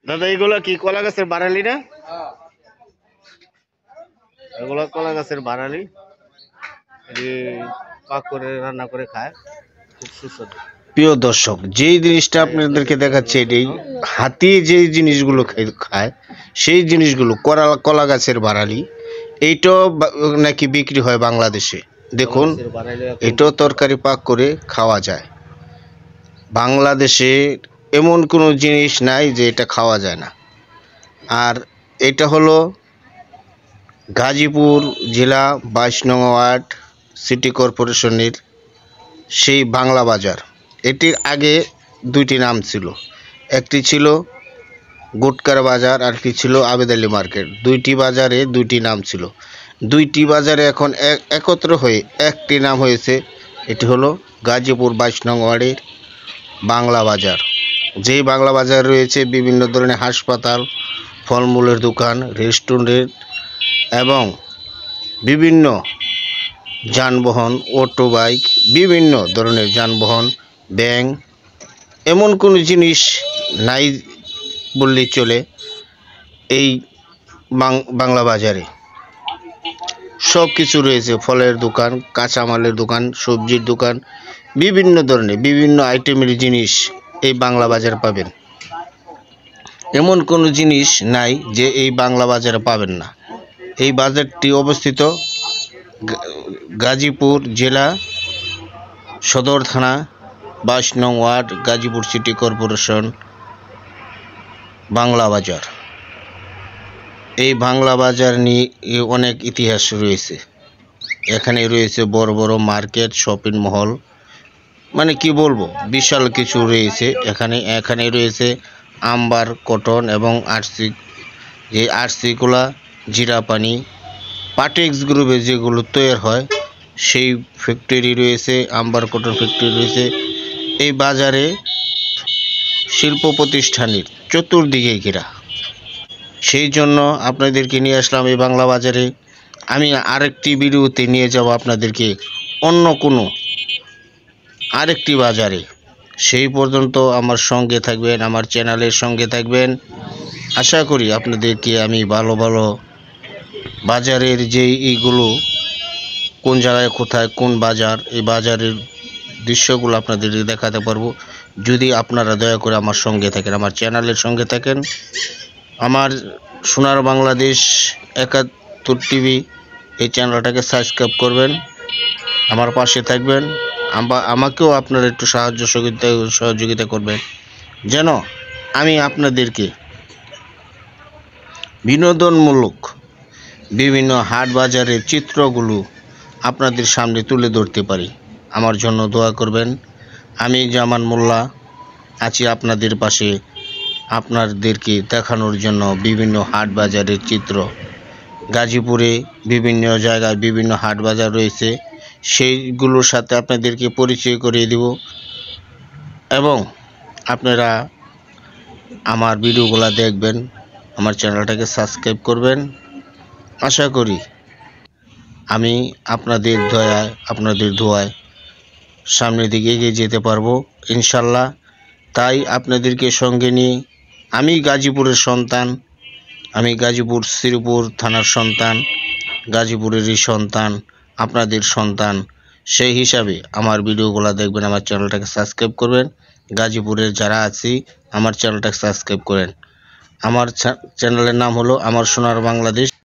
দাদা এগুলো কি কলা গাছের বাড়ালি না? এগুলো কলা গাছের বাড়ালি, পাক করে রান্না করে খায়, খুব সুস্বাদু। প্রিয় দর্শক, যেই জিনিসটা আপনাদেরকে দেখাচ্ছে এটাই হাতি যে জিনিসগুলো খায় সেই জিনিসগুলো কলা গাছের বাড়ালি। এইটাও নাকি বিক্রি হয় বাংলাদেশে। দেখুন, এটাও তরকারি পাক করে খাওয়া যায়। বাংলাদেশে এমন কোনো জিনিস নাই যে এটা খাওয়া যায় না। আর এটা হলো গাজীপুর জেলা 22 নং ওয়ার্ড সিটি কর্পোরেশনের সেই বাংলা বাজার। এটির আগে দুইটি নাম ছিল, একটি ছিল গুটকার বাজার আর একটি ছিল আবেদ আলী মার্কেট। দুইটি বাজারে দুইটি নাম ছিল, দুইটি বাজারে এখন একত্র হয়ে একটি নাম হয়েছে। এটি হলো গাজীপুর 22 নং ওয়ার্ডের বাংলা বাজার। যেই বাংলা বাজার রয়েছে বিভিন্ন ধরনের হাসপাতাল, ফলমূলের দোকান, রেস্টুরেন্ট এবং বিভিন্ন যানবাহন, অটো, বাইক, বিভিন্ন ধরনের যানবাহন, ব্যাংক, এমন কোনো জিনিস নাই বললেই চলে। এই বাংলা বাজারে সব কিছু রয়েছে, ফলের দোকান, কাঁচামালের দোকান, সবজির দোকান, বিভিন্ন ধরনের বিভিন্ন আইটেমের জিনিস এই বাংলা বাজারে পাবেন। এমন কোনো জিনিস নাই যে এই বাংলা বাজারে পাবেন না। এই বাজারটি অবস্থিত গাজীপুর জেলা সদর থানা 22 নং ward, Gazipur city corporation, Bangla Bazar. এই বাংলা বাজার নিয়ে অনেক ইতিহাস রয়েছে। এখানে রয়েছে বড় বড় মার্কেট, শপিং মহল, মানে কি বলবো, বিশাল কিছু রয়েছে। এখানে রয়েছে আম্বার, কটন এবং আরসি, যে আরসিগুলা জিরা পানি, পাটেক্স গ্রুপে যেগুলো তৈরি হয় সেই ফ্যাক্টরি রয়েছে, আম্বার কটন ফ্যাক্টরি রয়েছে। এই বাজারে শিল্প প্রতিষ্ঠানের চতুর্দিকে ঘেরা। সেই জন্য আপনাদেরকে নিয়ে আসলাম এই বাংলা বাজারে। আমি আরেকটি ভিডিওতে নিয়ে যাব আপনাদেরকে অন্য কোনো আরেকটি বাজারে। সেই পর্যন্ত আমার সঙ্গে থাকবেন, আমার চ্যানেলের সঙ্গে থাকবেন। আশা করি আপনাদেরকে আমি ভালো ভালো বাজারের যে এইগুলো কোন জায়গায় কোথায় কোন বাজার, এই বাজারের দৃশ্যগুলো আপনাদেরকে দেখাতে পারবো যদি আপনারা দয়া করে আমার সঙ্গে থাকেন, আমার চ্যানেলের সঙ্গে থাকেন। আমার সোনার বাংলাদেশ 71 টিভি এই চ্যানেলটাকে সাবস্ক্রাইব করবেন, আমার পাশে থাকবেন। আমাকেও আপনারা একটু সহযোগিতা করবেন যেন আমি আপনাদেরকে বিনোদনমূলক বিভিন্ন হাট বাজারের চিত্রগুলো আপনাদের সামনে তুলে ধরতে পারি। আমার জন্য দোয়া করবেন। আমি জামান মোল্লা আছি আপনাদের পাশে, আপনাদেরকে দেখানোর জন্য বিভিন্ন হাট বাজারের চিত্র। গাজীপুরে বিভিন্ন জায়গায় বিভিন্ন হাট বাজার রয়েছে, সেইগুলোর সাথে আপনাদেরকে পরিচয় করিয়ে দেব এবং আপনারা আমার ভিডিওগুলো দেখবেন, আমার চ্যানেলটাকে সাবস্ক্রাইব করবেন। আশা করি আমি আপনাদের দয়ায়, আপনাদের দোয়ায় সামনের দিকে এগিয়ে যেতে পারবো ইনশাল্লাহ। তাই আপনাদেরকে সঙ্গে নিয়ে, আমি গাজীপুরের সন্তান, আমি গাজীপুর শ্রীপুর থানার সন্তান, গাজীপুরেরই সন্তান, আপনাদের সন্তান। সেই হিসাবে আমার ভিডিওগুলো দেখবেন, আমার চ্যানেলটাকে সাবস্ক্রাইব করবেন। গাজীপুরের যারা আছি আমার চ্যানেলটাকে সাবস্ক্রাইব করেন। আমার চ্যানেলের নাম হলো আমার সোনার বাংলাদেশ।